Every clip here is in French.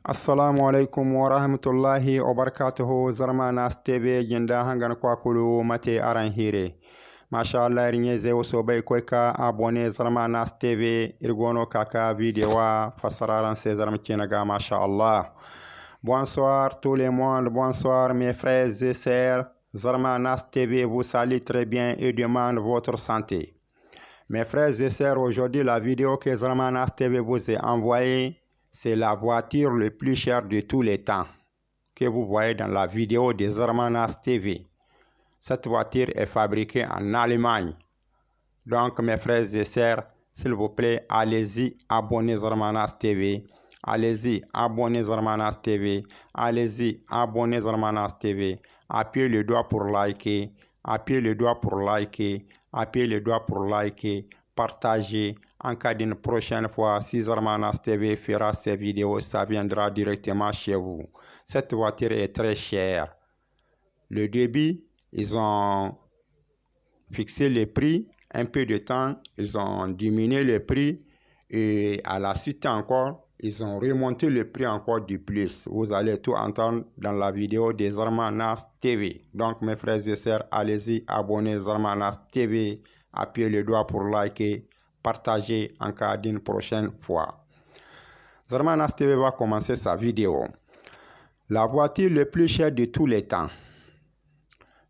Assalamu alaikum wa rahmatullahi wa barakatuhu. Zarma Nas TV jinda hangan kwa kulu mate aran hire. Masha Allah rinye zewo so bai koika abone Zarma Nas TV irgono kaka video wa fasararan se zarma chenaga masha Allah. Bonsoir tout le monde, bonsoir mes frères et sœurs. Zarma Nas TV vous salue très bien et demande votre santé. Mes frères et sœurs, aujourd'hui la vidéo que Zarma Nas TV vous a envoyée, c'est la voiture le plus chère de tous les temps que vous voyez dans la vidéo de Zarma Nas TV. Cette voiture est fabriquée en Allemagne. Donc mes frères et sœurs, s'il vous plaît, allez-y, abonnez Zarma Nas TV. Allez-y, abonnez Zarma Nas TV. Allez-y, abonnez Zarma Nas TV. Appuyez le doigt pour liker. Appuyez le doigt pour liker. Appuyez le doigt pour liker. Partagez. En cas d'une prochaine fois, si Zarma Nas TV fera ces vidéos, ça viendra directement chez vous. Cette voiture est très chère. Le début, ils ont fixé le prix. Un peu de temps, ils ont diminué le prix. Et à la suite encore, ils ont remonté le prix encore du plus. Vous allez tout entendre dans la vidéo de Zarma Nas TV. Donc mes frères et sœurs, allez-y, abonnez Zarma Nas TV. Appuyez le doigt pour liker. Partagez en cas d'une prochaine fois. Zarma Nas TV va commencer sa vidéo. La voiture le plus chère de tous les temps.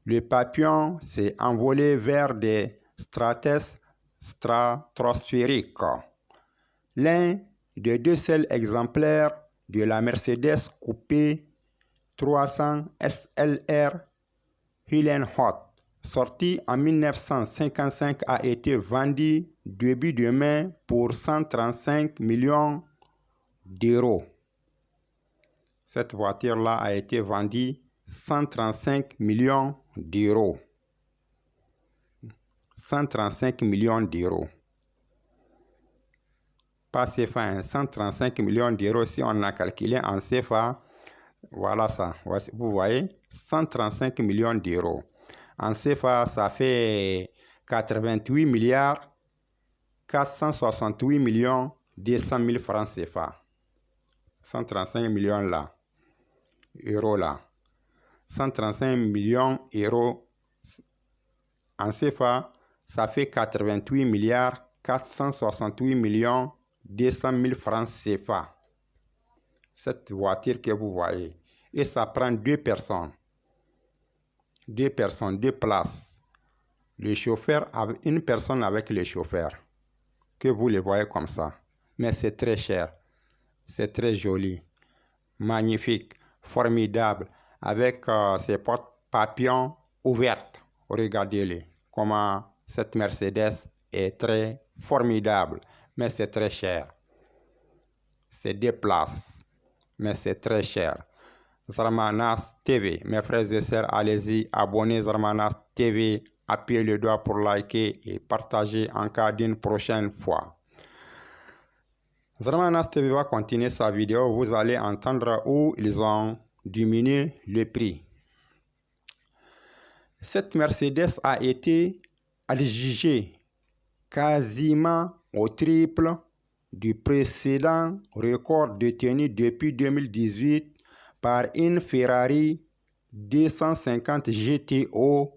Le papillon s'est envolé vers des strates stratosphériques. L'un des deux seuls exemplaires de la Mercedes coupé 300 SLR Hillenhott, sorti en 1955, a été vendu début de mai pour 135 millions d'euros. Cette voiture-là a été vendue 135 millions d'euros. 135 millions d'euros. Pas CFA, 135 millions d'euros si on a calculé en CFA. Voilà ça. Vous voyez, 135 millions d'euros. En CFA, ça fait 88 milliards 468 millions 200 000 francs CFA. 135 millions là. Euros là. 135 millions euros en CFA, ça fait 88 milliards 468 millions 200 000 francs CFA. Cette voiture que vous voyez. Et ça prend deux personnes. Deux personnes, deux places. Le chauffeur, une personne avec le chauffeur. Que vous le voyez comme ça. Mais c'est très cher. C'est très joli. Magnifique. Formidable. Avec ses portes papillons ouvertes. Regardez-les. Comment cette Mercedes est très formidable. Mais c'est très cher. C'est deux places. Mais c'est très cher. Zarma Nas TV. Mes frères et sœurs, allez-y, abonnez Zarma Nas TV. Appuyez le doigt pour liker et partager en cas d'une prochaine fois. Zarma Nas TV va continuer sa vidéo. Vous allez entendre où ils ont diminué le prix. Cette Mercedes a été adjugée quasiment au triple du précédent record détenu depuis 2018 par une Ferrari 250 GTO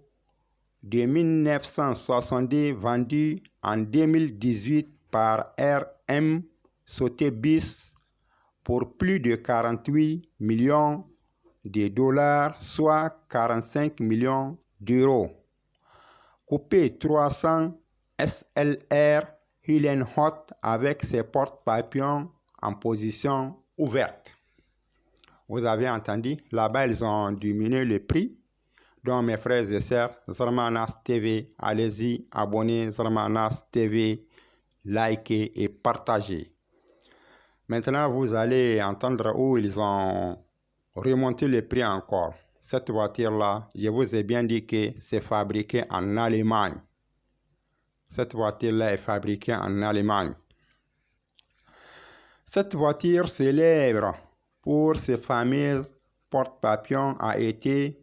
de 1970 vendue en 2018 par RM Sotheby's pour plus de 48 millions de dollars, soit 45 millions d'euros. Coupé 300 SLR Hillenhott avec ses portes papillons en position ouverte. Vous avez entendu, là-bas ils ont diminué le prix. Donc mes frères et sœurs, Zarma Nas TV, allez-y, abonnez Zarma Nas TV, likez et partagez. Maintenant vous allez entendre où ils ont remonté le prix encore. Cette voiture-là, je vous ai bien dit que c'est fabriqué en Allemagne. Cette voiture-là est fabriquée en Allemagne. Cette voiture célèbre pour ses fameuses porte-papillons a été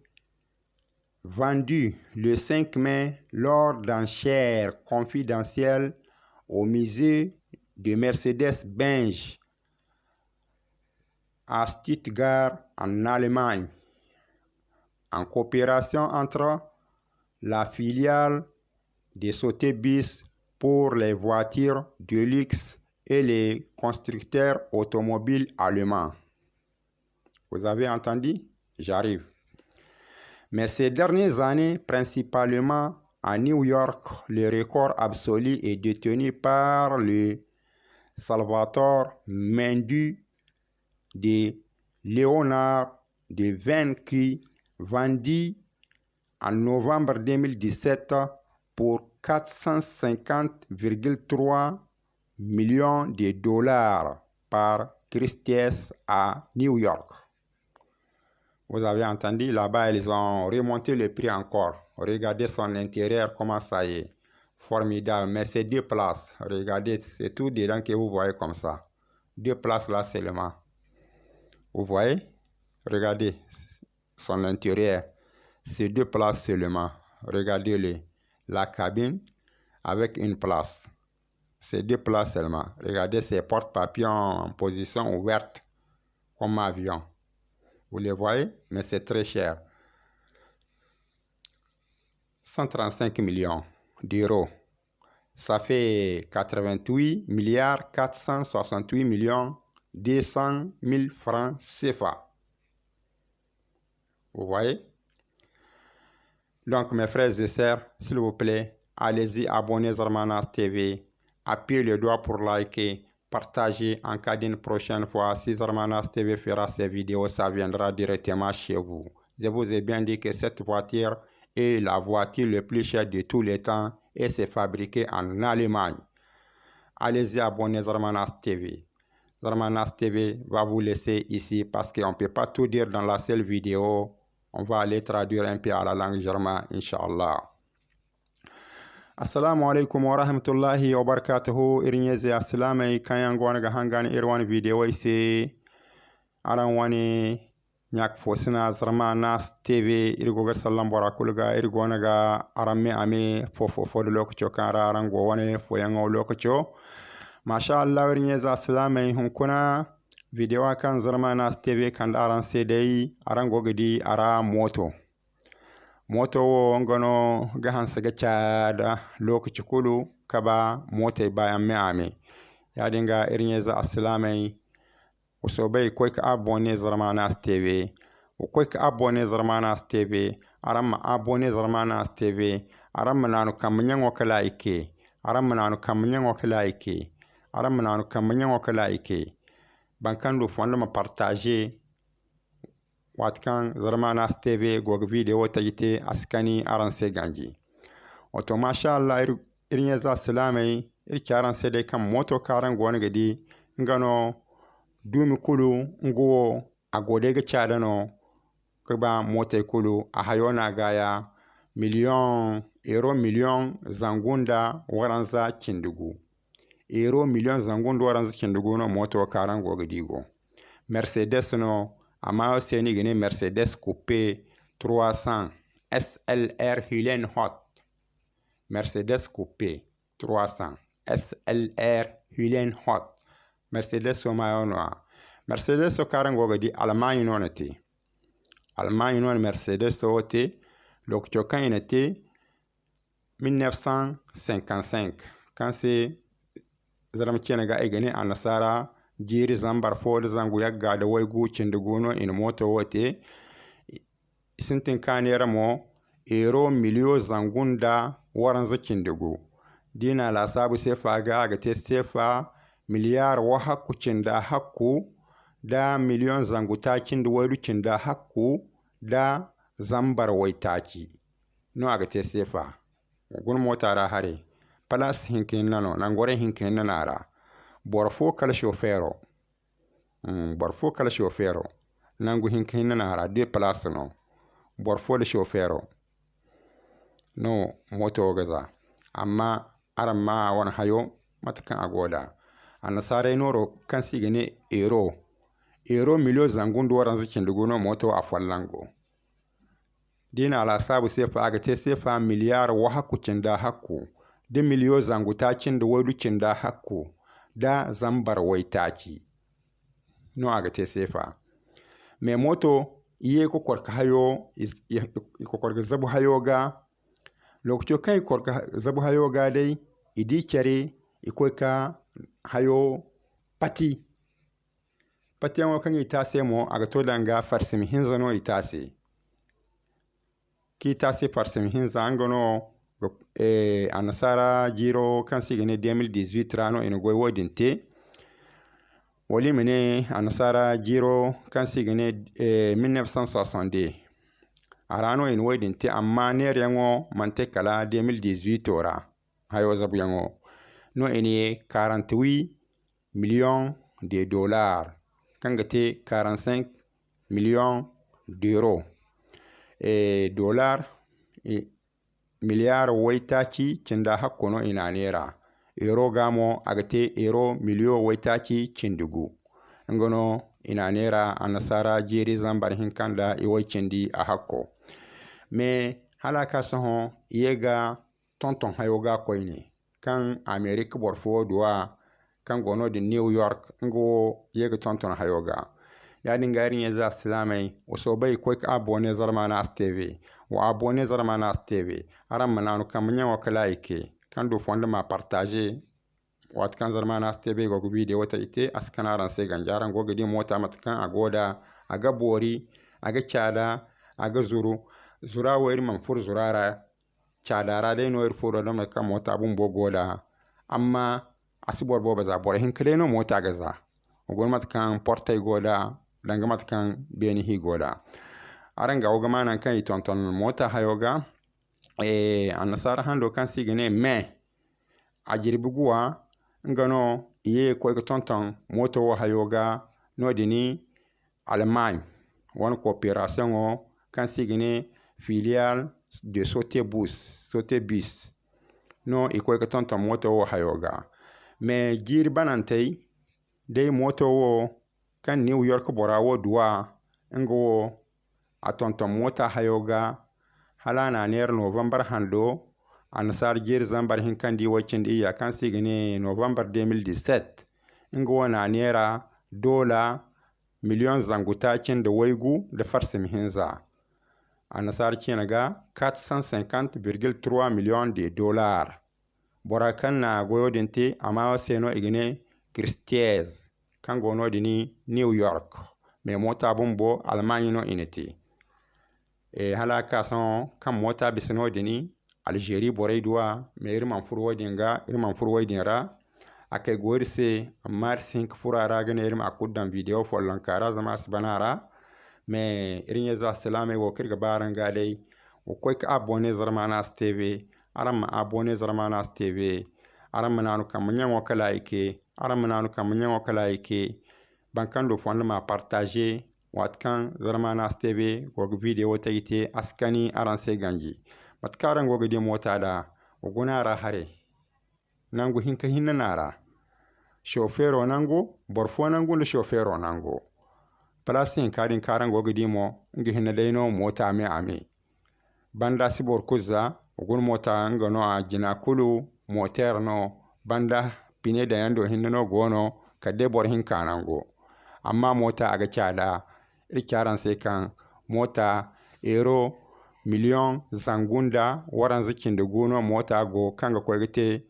vendue le 5 mai lors d'enchères confidentielles au musée de Mercedes-Benz à Stuttgart en Allemagne, en coopération entre la filiale de Sotheby's pour les voitures de luxe et les constructeurs automobiles allemands. Vous avez entendu? J'arrive. Mais ces dernières années, principalement à New York, le record absolu est détenu par le Salvatore Mendu de Léonard de Vinci qui vendit en novembre 2017 pour 450,3 millions de dollars par Christie's à New York. Vous avez entendu, là-bas, ils ont remonté le prix encore. Regardez son intérieur, comment ça y est. Formidable, mais c'est 2 places. Regardez, c'est tout dedans que vous voyez comme ça. 2 places là seulement. Vous voyez? Regardez son intérieur. C'est 2 places seulement. Regardez la cabine avec une place. C'est 2 places seulement. Regardez ces porte-papillons en position ouverte comme avion. Vous les voyez? Mais c'est très cher. 135 millions d'euros. Ça fait 88 milliards 468 millions 200 000 francs CFA. Vous voyez? Donc, mes frères et sœurs, s'il vous plaît, allez-y, abonnez Zarmanas TV, appuyez le doigt pour liker, partagez en cas d'une prochaine fois. Si Zarmanas TV fera ces vidéos, ça viendra directement chez vous. Je vous ai bien dit que cette voiture est la voiture la plus chère de tous les temps et c'est fabriqué en Allemagne. Allez-y, abonnez Zarmanas TV. Zarmanas TV va vous laisser ici parce qu'on ne peut pas tout dire dans la seule vidéo. On va aller traduire un peu à la langue germane, Inch'Allah. Assalamu alaikum wa rahmatullahi wa barakatuhu. Irinyeze assalamai kayan gwana ga hangani irwan video ise aran wani nyak fosina Zarmanas TV irgo ga sallam barakulga irgo naga aramme ame fofo de lokaco kara aran go wani foyango lokaco. Masha Allah irinyeze assalamai hunkuna video kan Zarmanas TV kan aran sedai aran go gidi ara moto wo ngono gahan saga cada lokaci kulu kaba mota bayan me ame ya dinga irinyeze assalamai usobai koy ka abonné Zarmanas TV koy ka abonné Zarmanas TV aram abonné Zarmanas TV aram nanu kam nyango kala ike aram nanu kam nyango kala ike aram nanu kam nyango kala ike bankan do fonda ma partager watkan Zarmanas TV gog video tagite askani aran se ganji oto masha Allah irinyeze assalamai irkaran se de kam moto karan gona gadi ngano dumi kulu ngo agode ga cadano kaba mota kulu a hayona gaya euro million zangunda waranza cindugu euro million zangundu waranza cindugu no moto karan go gadigo Mercedes no ama seni gene Mercedes Coupé 300 SLR Helen Hot Mercedes Coupé 300 SLR Helen Hot Mercedes o mayono Mercedes o karango gadi Allemagne no nati Allemagne no Mercedes o te lokcho kan nati 1955 quand c'est zaram ga egene anasara jiri zambar fo zangu yagga da waygu cinduguno in moto wote sintin kanera mo euro milio zangunda waran zakindugu dina la sabu sefa ga te sefa miliyar wa hakku cinda hakku da miliyon zangu takin da waydu cinda hakku da zambar waitaci no aga te sefa gun mota ra hare palas hinkin nano nangore hinkin nanara borfo kala chauffeur borfo kala chauffeur nangu hinkin nanara 2 place no borfo de chauffeur no moto gaza amma aramma wan hayo matkan agoda anasare noro kan sigene euro milio zangundu waran zikin duguno moto a fallango dina ala sabu sefa aga te sefa miliyar wa hakku cinda hakku de milio zangu ta cinda wadu cinda hakku da zambar waitaci no aga te sefa me moto iye ko korka hayo ko korga zabu hayo ga lokacin kai korka zabu hayo ga dai idi cere iko ka hayo pati yango kan itase mo aga to danga farsim hinza no itase ki itase farsim hinza angono anasara jiro kan sigene 2018 rano ina goy wodinte wali mene anasara jiro kan sigene 1960 arano ina wodinte amma ner yango mante kala 2018 ora hayo zabu yango no ene 48 millions de dollars kangate 45 millions d'euros dollar miliyar waitaci cinda hakkono ina nera euro gamo agate euro miliyo waitaci cindugu ngono ina nera anasara jeri zambar hinkanda iwai cindi a hakko me halaka soho yega tonton hayoga koyni kan America borfo duwa kan gono di New York ngo yega tonton hayoga ya dingari ya za islamai waso bai kwek abone zarmana TV wa abone zarmana TV aram mananu kamnya wakala ike kan do fonda ma partager wat kan zarmana TV go video wata ite askanaran sai ganjaran go gidi mota matkan agoda aga bori aga chada aga zura wayr man fur zurara chadara dai no furo da kan mota bun bogoda amma asibor bo baza bor hin kale no mota gaza ogon matkan portay goda danga matkan beni hi goda aranga ogama nan kan itonton mota hayoga anasara hando kan sigene me ajirbuguwa ngano iye ko tonton moto wo hayoga no dini Allemagne won coopération o kan sigene filiale de Sotebus no iko tonton moto wo hayoga me jir banantay dey moto wo kan New York borawo duwa ngo atonton mota hayoga halana ner November hando ansar jir zambar hinkandi wacindi ya kan sigine November 2017 ngo na nera dola million zangutacin da waigu da farsim hinza ansar kinaga 450,3 millions de dollars borakan na goyodinte ama seno igine Christie's kan gono dini New York me mota bumbo Allemagne no initi halaka son kan mota bisno dini Algerie boray duwa me irman furway dinra akay gorse amma sink furara gane irma akuddan video follan kara zama asbanara me irin za salame wo kirga baranga dai o koy ka abone zarmana TV aram abone zarmana TV aram nanu kam nyango kala ike aram nanu kam nyango kala ike bankando fonda ma partager watkan zarmana TV go video tayite askani aranse ganji matkaran go gidi mota da ogunara hare nangu hinka hinna nara chauffeur nangu borfo nangu le chauffeur nangu plasin kadin karan go gidi mo ngi hinna dayno mota me ame banda sibor kuza ogun mota ngano a jina kulu moteur no banda pine da yando hinna no gono kadde bor hin kanango amma mota aga chada irkaran sai kan mota euro million zangunda waran zikin da gono mota go kanga kwagite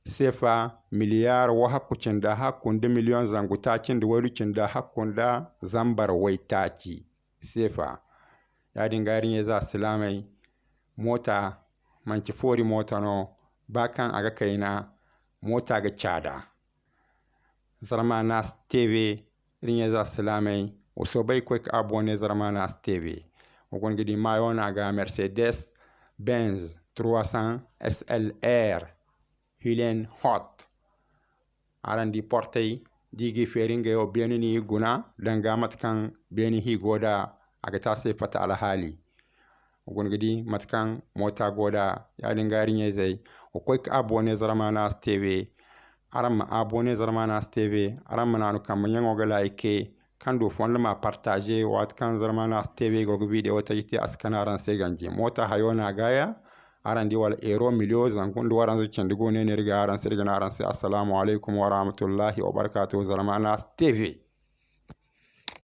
sefa miliyar wa hakucin da hakunda million zangutacin da warucin da hakunda zambar waitaki sefa ya dingarin ya za islamai mota manci fori mota no bakan aga kaina mota ga chada zarmana TV rinya za islamai usobai kwek abone zarmana TV ogon gidi mayona ga Mercedes Benz 300 SLR Hilen Hot arandi portay digi feringe o benini guna danga matkan beni hi goda aga tase fata alhali ogon gidi matkan mota goda ya dingari nyezai o kwek abone zarmana TV aram abone zarmana TV aram nanu kam nyango ga like kando fonda ma partager wat kan zarmana TV go video tayite askanaran seganji mota hayona gaya arandi wal euro milio zangundu waran zikendigo ne riga aran sirgana aran se assalamu alaikum wa rahmatullahi wa barakatuh zarmana TV